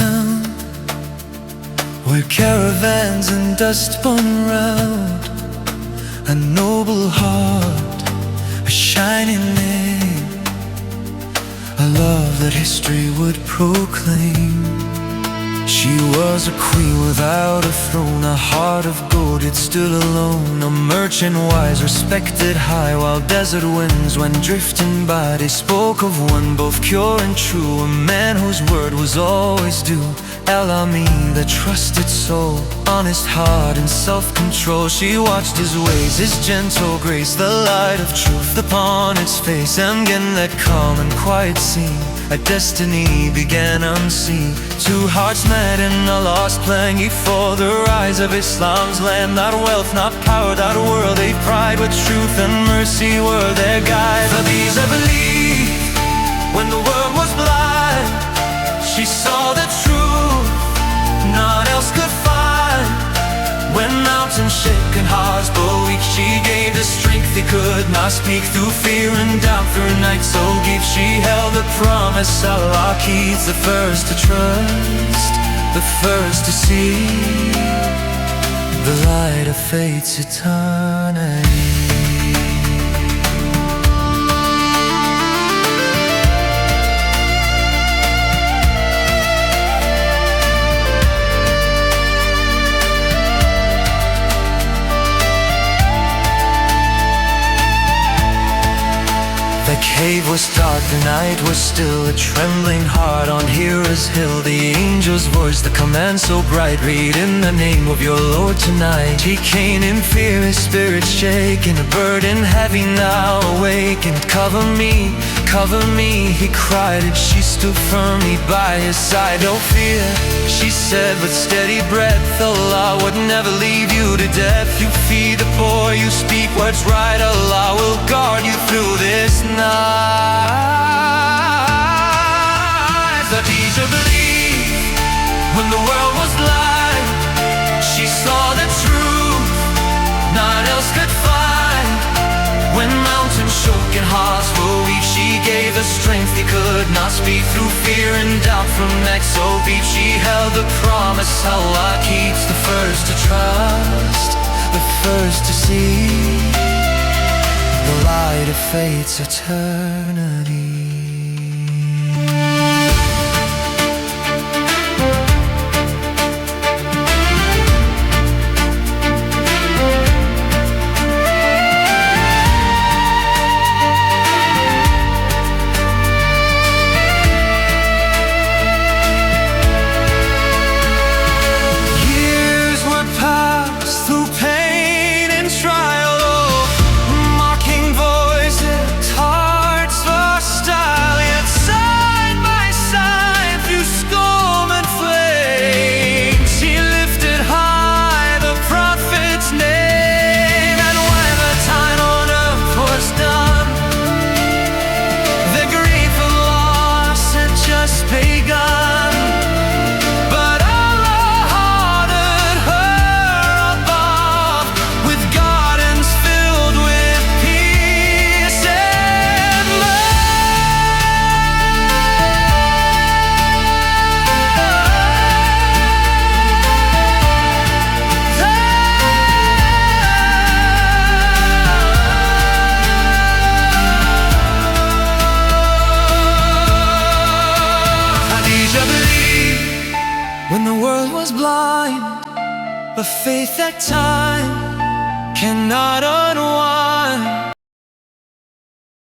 town, where caravans and dust spun round. A noble heart, a shining name, a love that history would proclaim. She was a queen without a throne, a heart of gold yet still alone. A merchant wise, respected high, while desert winds went drifting by. They spoke of one both pure and true, a man whose word was always due. El-Amin, the trusted soul, honest heart and self-control. She watched his ways, his gentle grace, the light of truth upon its face. And in that calm and quiet scene, a destiny began unseen. Two hearts met in a lost playing for the rise of Islam's land. Not wealth, not power, not worldly pride, but truth and mercy were their guide. Khadijah believed when the world was blind. She saw the truth none else could find. When mountains shake and hearts grow weak, she gave the strength they could not speak. Through fear and doubt, through nights so deep, she held the promise Allah keeps. The first to trust, the first to see the light of fate's eternity. The cave was dark, the night was still. A trembling heart on Hira's hill. The angel's voice, the command so bright: read in the name of your Lord tonight. He came in fear, his spirit shaken, a burden heavy now awakened. Cover me, he cried, and she stood firmly by his side. No fear, she said with steady breath, Allah would never leave you to death. You feed the poor, you speak what's right, Allah will guard you through this night. Khadijah believed when the world was blind. She saw the truth none else could find. When mountains shook and hearts were weak, she gave the strength they could not speak. Through fear and doubt, from neck so deep, she held the promise Allah keeps. The first to trust, the first to see the light of fate's eternity. When the world was blind, but faith at time cannot unwind.